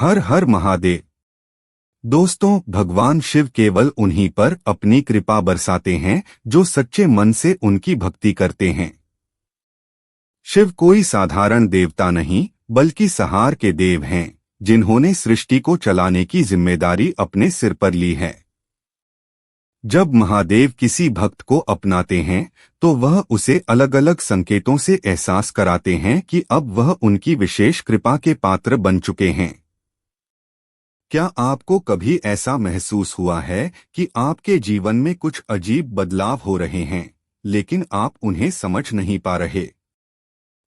हर हर महादेव। दोस्तों, भगवान शिव केवल उन्हीं पर अपनी कृपा बरसाते हैं जो सच्चे मन से उनकी भक्ति करते हैं। शिव कोई साधारण देवता नहीं, बल्कि संहार के देव हैं, जिन्होंने सृष्टि को चलाने की जिम्मेदारी अपने सिर पर ली है। जब महादेव किसी भक्त को अपनाते हैं, तो वह उसे अलग अलग संकेतों से एहसास कराते हैं कि अब वह उनकी विशेष कृपा के पात्र बन चुके हैं। क्या आपको कभी ऐसा महसूस हुआ है कि आपके जीवन में कुछ अजीब बदलाव हो रहे हैं, लेकिन आप उन्हें समझ नहीं पा रहे?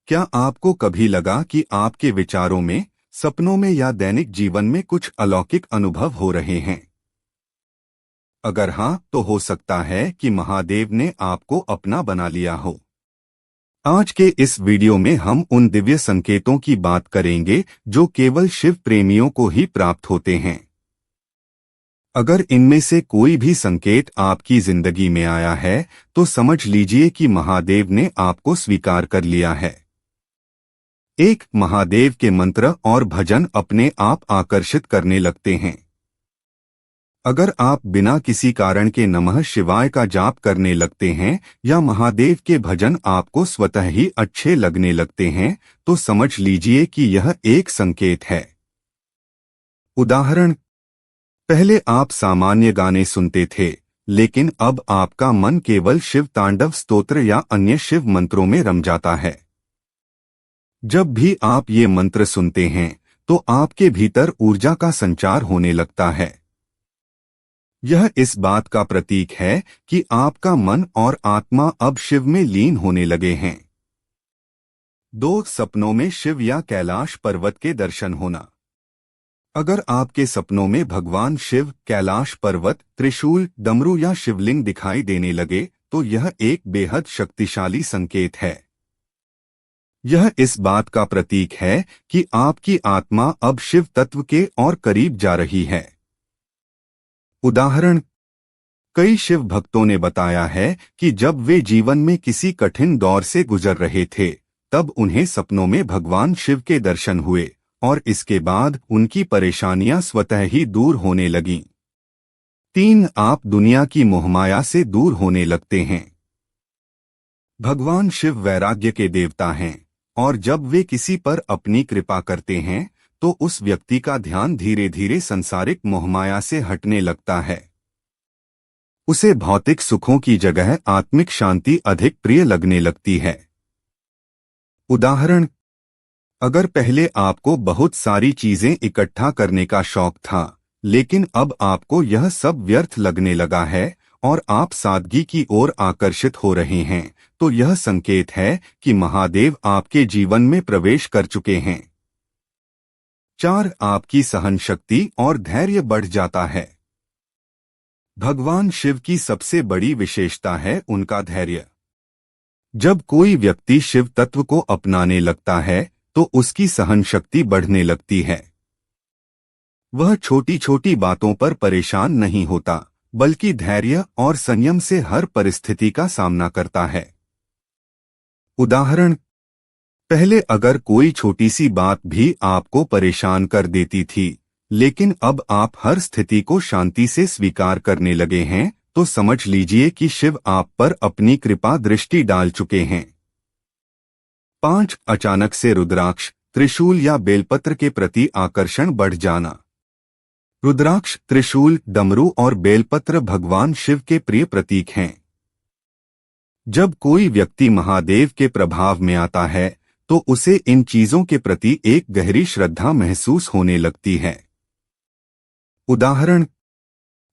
क्या आपको कभी लगा कि आपके विचारों में, सपनों में या दैनिक जीवन में कुछ अलौकिक अनुभव हो रहे हैं? अगर हाँ, तो हो सकता है कि महादेव ने आपको अपना बना लिया हो। आज के इस वीडियो में हम उन दिव्य संकेतों की बात करेंगे जो केवल शिव प्रेमियों को ही प्राप्त होते हैं। अगर इनमें से कोई भी संकेत आपकी जिंदगी में आया है, तो समझ लीजिए कि महादेव ने आपको स्वीकार कर लिया है। एक, महादेव के मंत्र और भजन अपने आप आकर्षित करने लगते हैं। अगर आप बिना किसी कारण के नमः शिवाय का जाप करने लगते हैं या महादेव के भजन आपको स्वतः ही अच्छे लगने लगते हैं, तो समझ लीजिए कि यह एक संकेत है। उदाहरण, पहले आप सामान्य गाने सुनते थे, लेकिन अब आपका मन केवल शिव तांडव स्तोत्र या अन्य शिव मंत्रों में रम जाता है। जब भी आप ये मंत्र सुनते हैं, तो आपके भीतर ऊर्जा का संचार होने लगता है। यह इस बात का प्रतीक है कि आपका मन और आत्मा अब शिव में लीन होने लगे हैं। 2, सपनों में शिव या कैलाश पर्वत के दर्शन होना। अगर आपके सपनों में भगवान शिव, कैलाश पर्वत, त्रिशूल, डमरू या शिवलिंग दिखाई देने लगे, तो यह एक बेहद शक्तिशाली संकेत है। यह इस बात का प्रतीक है कि आपकी आत्मा अब शिव तत्व के और करीब जा रही है। उदाहरण, कई शिव भक्तों ने बताया है कि जब वे जीवन में किसी कठिन दौर से गुजर रहे थे, तब उन्हें सपनों में भगवान शिव के दर्शन हुए और इसके बाद उनकी परेशानियां स्वतः ही दूर होने लगीं। 3, आप दुनिया की मोहमाया से दूर होने लगते हैं। भगवान शिव वैराग्य के देवता हैं, और जब वे किसी पर अपनी कृपा करते हैं, तो उस व्यक्ति का ध्यान धीरे धीरे संसारिक मोहमाया से हटने लगता है। उसे भौतिक सुखों की जगह आत्मिक शांति अधिक प्रिय लगने लगती है। उदाहरण, अगर पहले आपको बहुत सारी चीजें इकट्ठा करने का शौक था, लेकिन अब आपको यह सब व्यर्थ लगने लगा है और आप सादगी की ओर आकर्षित हो रहे हैं, तो यह संकेत है कि महादेव आपके जीवन में प्रवेश कर चुके हैं। 4, आपकी सहन शक्ति और धैर्य बढ़ जाता है। भगवान शिव की सबसे बड़ी विशेषता है उनका धैर्य। जब कोई व्यक्ति शिव तत्व को अपनाने लगता है, तो उसकी सहन शक्ति बढ़ने लगती है। वह छोटी छोटी बातों पर परेशान नहीं होता, बल्कि धैर्य और संयम से हर परिस्थिति का सामना करता है। उदाहरण, पहले अगर कोई छोटी सी बात भी आपको परेशान कर देती थी, लेकिन अब आप हर स्थिति को शांति से स्वीकार करने लगे हैं, तो समझ लीजिए कि शिव आप पर अपनी कृपा दृष्टि डाल चुके हैं। 5, अचानक से रुद्राक्ष, त्रिशूल या बेलपत्र के प्रति आकर्षण बढ़ जाना। रुद्राक्ष, त्रिशूल, डमरू और बेलपत्र भगवान शिव के प्रिय प्रतीक हैं। जब कोई व्यक्ति महादेव के प्रभाव में आता है, तो उसे इन चीजों के प्रति एक गहरी श्रद्धा महसूस होने लगती है। उदाहरण,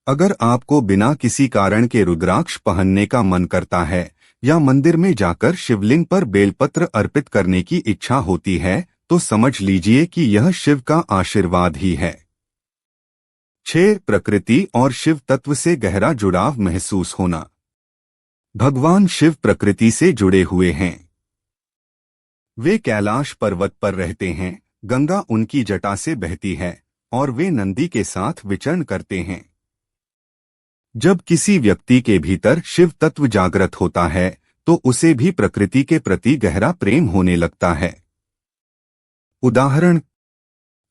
अगर आपको बिना किसी कारण के रुद्राक्ष पहनने का मन करता है या मंदिर में जाकर शिवलिंग पर बेलपत्र अर्पित करने की इच्छा होती है, तो समझ लीजिए कि यह शिव का आशीर्वाद ही है। 6, प्रकृति और शिव तत्व से गहरा जुड़ाव महसूस होना। भगवान शिव प्रकृति से जुड़े हुए हैं। वे कैलाश पर्वत पर रहते हैं, गंगा उनकी जटा से बहती है और वे नंदी के साथ विचरण करते हैं। जब किसी व्यक्ति के भीतर शिव तत्व जागृत होता है, तो उसे भी प्रकृति के प्रति गहरा प्रेम होने लगता है। उदाहरण,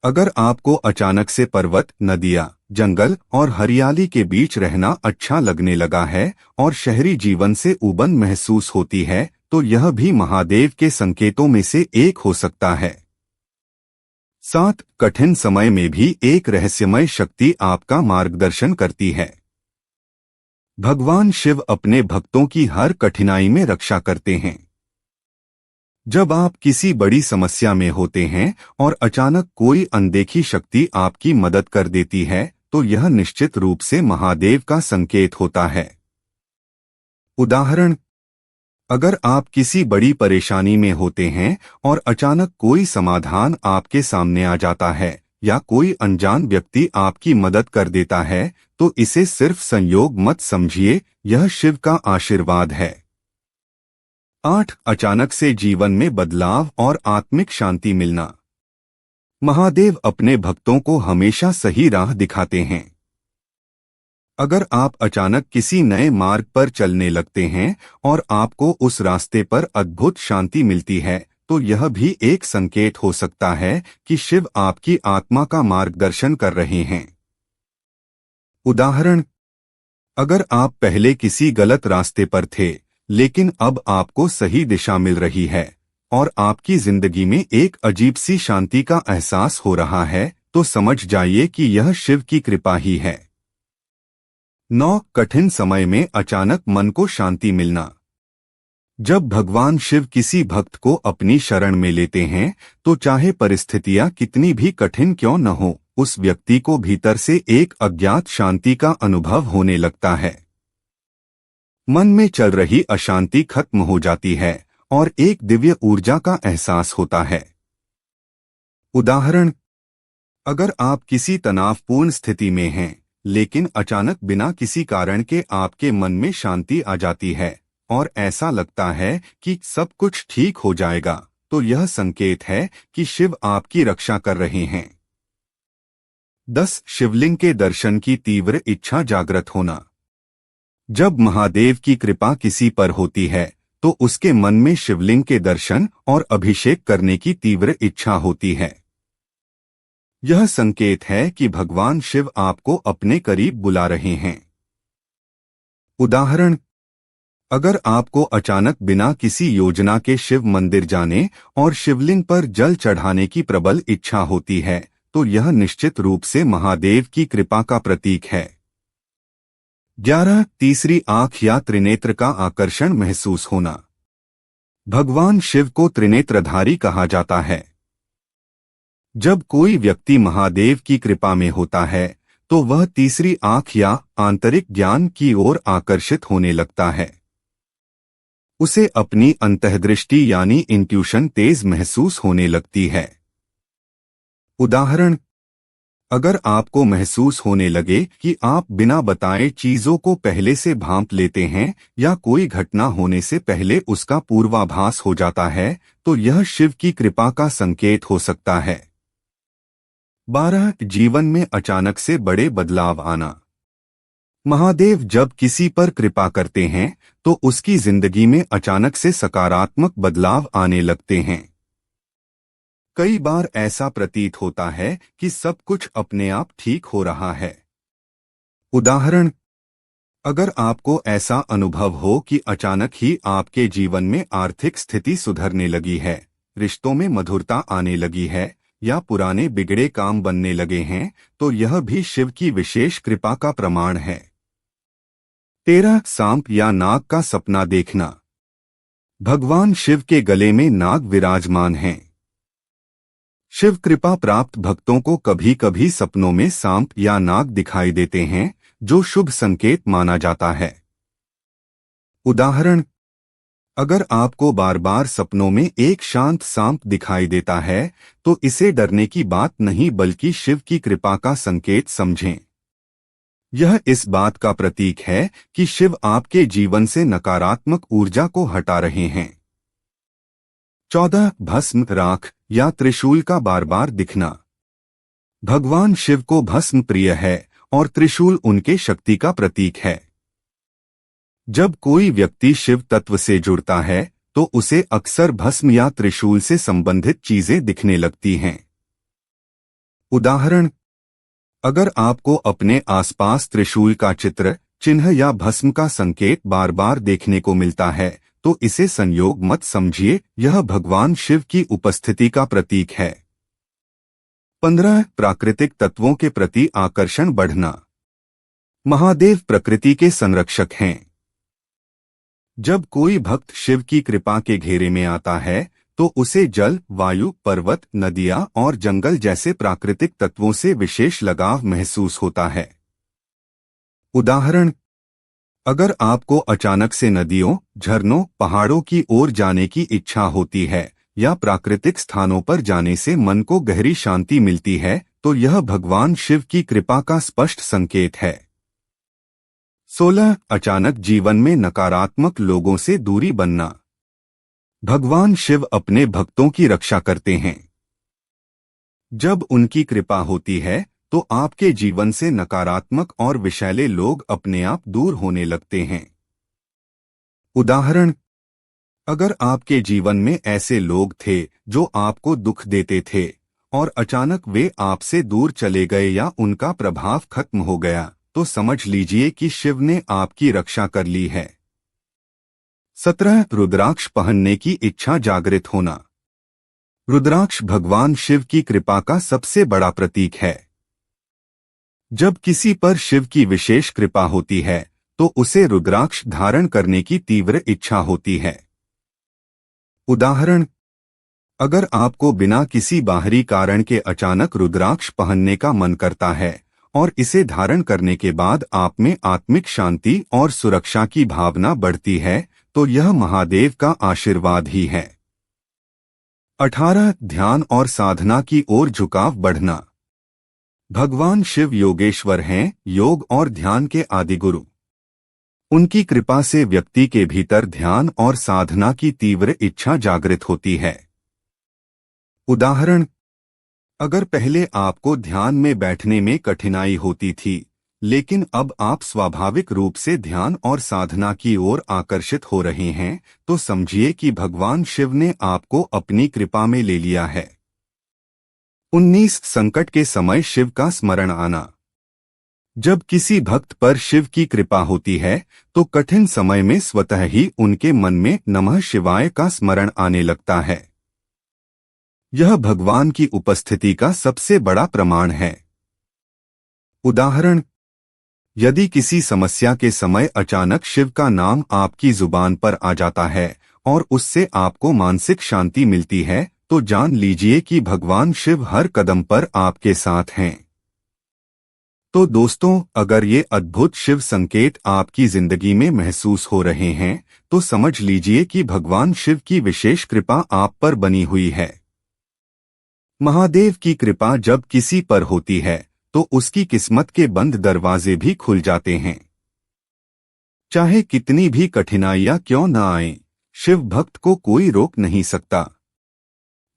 अगर आपको अचानक से पर्वत, नदियाँ, जंगल और हरियाली के बीच रहना अच्छा लगने लगा है और शहरी जीवन से उबन महसूस होती है, तो यह भी महादेव के संकेतों में से एक हो सकता है। 7. कठिन समय में भी एक रहस्यमय शक्ति आपका मार्गदर्शन करती है। भगवान शिव अपने भक्तों की हर कठिनाई में रक्षा करते हैं। जब आप किसी बड़ी समस्या में होते हैं और अचानक कोई अनदेखी शक्ति आपकी मदद कर देती है, तो यह निश्चित रूप से महादेव का संकेत होता है। उदाहरण: अगर आप किसी बड़ी परेशानी में होते हैं और अचानक कोई समाधान आपके सामने आ जाता है या कोई अनजान व्यक्ति आपकी मदद कर देता है, तो इसे सिर्फ संयोग मत समझिए, यह शिव का आशीर्वाद है। 8. अचानक से जीवन में बदलाव और आत्मिक शांति मिलना। महादेव अपने भक्तों को हमेशा सही राह दिखाते हैं। अगर आप अचानक किसी नए मार्ग पर चलने लगते हैं और आपको उस रास्ते पर अद्भुत शांति मिलती है, तो यह भी एक संकेत हो सकता है कि शिव आपकी आत्मा का मार्गदर्शन कर रहे हैं। उदाहरण: अगर आप पहले किसी गलत रास्ते पर थे, लेकिन अब आपको सही दिशा मिल रही है और आपकी जिंदगी में एक अजीब सी शांति का एहसास हो रहा है, तो समझ जाइए कि यह शिव की कृपा ही है। 9. कठिन समय में अचानक मन को शांति मिलना। जब भगवान शिव किसी भक्त को अपनी शरण में लेते हैं, तो चाहे परिस्थितियां कितनी भी कठिन क्यों न हो, उस व्यक्ति को भीतर से एक अज्ञात शांति का अनुभव होने लगता है। मन में चल रही अशांति खत्म हो जाती है और एक दिव्य ऊर्जा का एहसास होता है। उदाहरण: अगर आप किसी तनावपूर्ण स्थिति में हैं, लेकिन अचानक बिना किसी कारण के आपके मन में शांति आ जाती है और ऐसा लगता है कि सब कुछ ठीक हो जाएगा, तो यह संकेत है कि शिव आपकी रक्षा कर रहे हैं। 10. शिवलिंग के दर्शन की तीव्र इच्छा जागृत होना। जब महादेव की कृपा किसी पर होती है, तो उसके मन में शिवलिंग के दर्शन और अभिषेक करने की तीव्र इच्छा होती है। यह संकेत है कि भगवान शिव आपको अपने करीब बुला रहे हैं। उदाहरण: अगर आपको अचानक बिना किसी योजना के शिव मंदिर जाने और शिवलिंग पर जल चढ़ाने की प्रबल इच्छा होती है, तो यह निश्चित रूप से महादेव की कृपा का प्रतीक है। 11. तीसरी आंख या त्रिनेत्र का आकर्षण महसूस होना। भगवान शिव को त्रिनेत्रधारी कहा जाता है। जब कोई व्यक्ति महादेव की कृपा में होता है, तो वह तीसरी आंख या आंतरिक ज्ञान की ओर आकर्षित होने लगता है। उसे अपनी अंतर्दृष्टि यानी इंट्यूशन तेज महसूस होने लगती है। उदाहरण: अगर आपको महसूस होने लगे कि आप बिना बताए चीजों को पहले से भांप लेते हैं या कोई घटना होने से पहले उसका पूर्वाभास हो जाता है, तो यह शिव की कृपा का संकेत हो सकता है। 12. जीवन में अचानक से बड़े बदलाव आना। महादेव जब किसी पर कृपा करते हैं, तो उसकी जिंदगी में अचानक से सकारात्मक बदलाव आने लगते हैं। कई बार ऐसा प्रतीत होता है कि सब कुछ अपने आप ठीक हो रहा है। उदाहरण: अगर आपको ऐसा अनुभव हो कि अचानक ही आपके जीवन में आर्थिक स्थिति सुधरने लगी है, रिश्तों में मधुरता आने लगी है या पुराने बिगड़े काम बनने लगे हैं, तो यह भी शिव की विशेष कृपा का प्रमाण है। 13. सांप या नाग का सपना देखना। भगवान शिव के गले में नाग विराजमान हैं। शिव कृपा प्राप्त भक्तों को कभी कभी सपनों में सांप या नाग दिखाई देते हैं, जो शुभ संकेत माना जाता है। उदाहरण: अगर आपको बार बार सपनों में एक शांत सांप दिखाई देता है, तो इसे डरने की बात नहीं बल्कि शिव की कृपा का संकेत समझें। यह इस बात का प्रतीक है कि शिव आपके जीवन से नकारात्मक ऊर्जा को हटा रहे हैं। 14. भस्म, राख या त्रिशूल का बार बार दिखना। भगवान शिव को भस्म प्रिय है और त्रिशूल उनके शक्ति का प्रतीक है। जब कोई व्यक्ति शिव तत्व से जुड़ता है, तो उसे अक्सर भस्म या त्रिशूल से संबंधित चीजें दिखने लगती हैं। उदाहरण, अगर आपको अपने आसपास त्रिशूल का चित्र, चिन्ह या भस्म का संकेत बार बार देखने को मिलता है, तो इसे संयोग मत समझिए, यह भगवान शिव की उपस्थिति का प्रतीक है। 15. प्राकृतिक तत्वों के प्रति आकर्षण बढ़ना। महादेव प्रकृति के संरक्षक हैं। जब कोई भक्त शिव की कृपा के घेरे में आता है, तो उसे जल, वायु, पर्वत, नदियां और जंगल जैसे प्राकृतिक तत्वों से विशेष लगाव महसूस होता है। उदाहरण, अगर आपको अचानक से नदियों, झरनों, पहाड़ों की ओर जाने की इच्छा होती है या प्राकृतिक स्थानों पर जाने से मन को गहरी शांति मिलती है, तो यह भगवान शिव की कृपा का स्पष्ट संकेत है। 16. अचानक जीवन में नकारात्मक लोगों से दूरी बनना। भगवान शिव अपने भक्तों की रक्षा करते हैं। जब उनकी कृपा होती है, तो आपके जीवन से नकारात्मक और विषैले लोग अपने आप दूर होने लगते हैं। उदाहरण, अगर आपके जीवन में ऐसे लोग थे जो आपको दुख देते थे और अचानक वे आपसे दूर चले गए या उनका प्रभाव खत्म हो गया, तो समझ लीजिए कि शिव ने आपकी रक्षा कर ली है। 17. रुद्राक्ष पहनने की इच्छा जागृत होना। रुद्राक्ष भगवान शिव की कृपा का सबसे बड़ा प्रतीक है। जब किसी पर शिव की विशेष कृपा होती है, तो उसे रुद्राक्ष धारण करने की तीव्र इच्छा होती है। उदाहरण, अगर आपको बिना किसी बाहरी कारण के अचानक रुद्राक्ष पहनने का मन करता है और इसे धारण करने के बाद आप में आत्मिक शांति और सुरक्षा की भावना बढ़ती है, तो यह महादेव का आशीर्वाद ही है। 18. ध्यान और साधना की ओर झुकाव बढ़ना। भगवान शिव योगेश्वर हैं, योग और ध्यान के आदिगुरु। उनकी कृपा से व्यक्ति के भीतर ध्यान और साधना की तीव्र इच्छा जागृत होती है। उदाहरण, अगर पहले आपको ध्यान में बैठने में कठिनाई होती थी, लेकिन अब आप स्वाभाविक रूप से ध्यान और साधना की ओर आकर्षित हो रहे हैं, तो समझिए कि भगवान शिव ने आपको अपनी कृपा में ले लिया है। 19. संकट के समय शिव का स्मरण आना। जब किसी भक्त पर शिव की कृपा होती है, तो कठिन समय में स्वतः ही उनके मन में नमः शिवाय का स्मरण आने लगता है। यह भगवान की उपस्थिति का सबसे बड़ा प्रमाण है। उदाहरण, यदि किसी समस्या के समय अचानक शिव का नाम आपकी जुबान पर आ जाता है और उससे आपको मानसिक शांति मिलती है, तो जान लीजिए कि भगवान शिव हर कदम पर आपके साथ हैं। तो दोस्तों, अगर ये अद्भुत शिव संकेत आपकी जिंदगी में महसूस हो रहे हैं, तो समझ लीजिए कि भगवान शिव की विशेष कृपा आप पर बनी हुई है। महादेव की कृपा जब किसी पर होती है, तो उसकी किस्मत के बंद दरवाजे भी खुल जाते हैं। चाहे कितनी भी कठिनाइयां क्यों न आएं, शिव भक्त को कोई रोक नहीं सकता।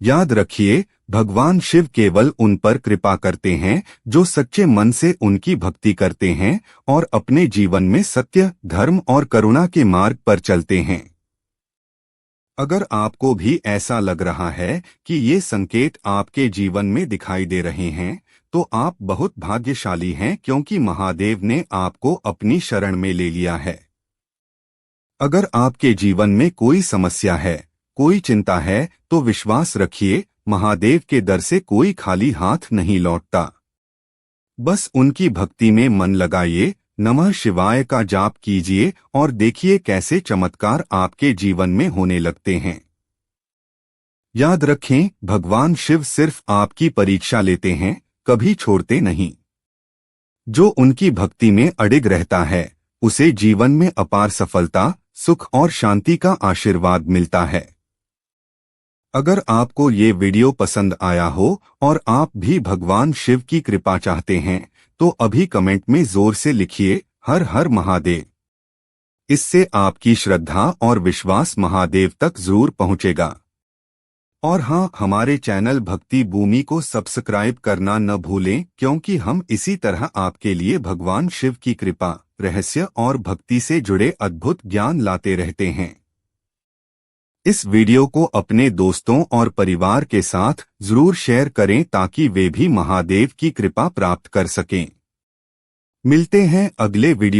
याद रखिए, भगवान शिव केवल उन पर कृपा करते हैं जो सच्चे मन से उनकी भक्ति करते हैं और अपने जीवन में सत्य, धर्म और करुणा के मार्ग पर चलते हैं। अगर आपको भी ऐसा लग रहा है कि ये संकेत आपके जीवन में दिखाई दे रहे हैं, तो आप बहुत भाग्यशाली हैं, क्योंकि महादेव ने आपको अपनी शरण में ले लिया है। अगर आपके जीवन में कोई समस्या है, कोई चिंता है, तो विश्वास रखिए, महादेव के दर से कोई खाली हाथ नहीं लौटता। बस उनकी भक्ति में मन लगाइए, नमः शिवाय का जाप कीजिए और देखिए कैसे चमत्कार आपके जीवन में होने लगते हैं। याद रखें, भगवान शिव सिर्फ आपकी परीक्षा लेते हैं, कभी छोड़ते नहीं। जो उनकी भक्ति में अडिग रहता है, उसे जीवन में अपार सफलता, सुख और शांति का आशीर्वाद मिलता है। अगर आपको ये वीडियो पसंद आया हो और आप भी भगवान शिव की कृपा चाहते हैं, तो अभी कमेंट में जोर से लिखिए, हर हर महादेव। इससे आपकी श्रद्धा और विश्वास महादेव तक जरूर पहुंचेगा। और हाँ, हमारे चैनल भक्ति भूमि को सब्सक्राइब करना न भूलें, क्योंकि हम इसी तरह आपके लिए भगवान शिव की कृपा, रहस्य और भक्ति से जुड़े अद्भुत ज्ञान लाते रहते हैं। इस वीडियो को अपने दोस्तों और परिवार के साथ जरूर शेयर करें ताकि वे भी महादेव की कृपा प्राप्त कर सकें। मिलते हैं अगले वीडियो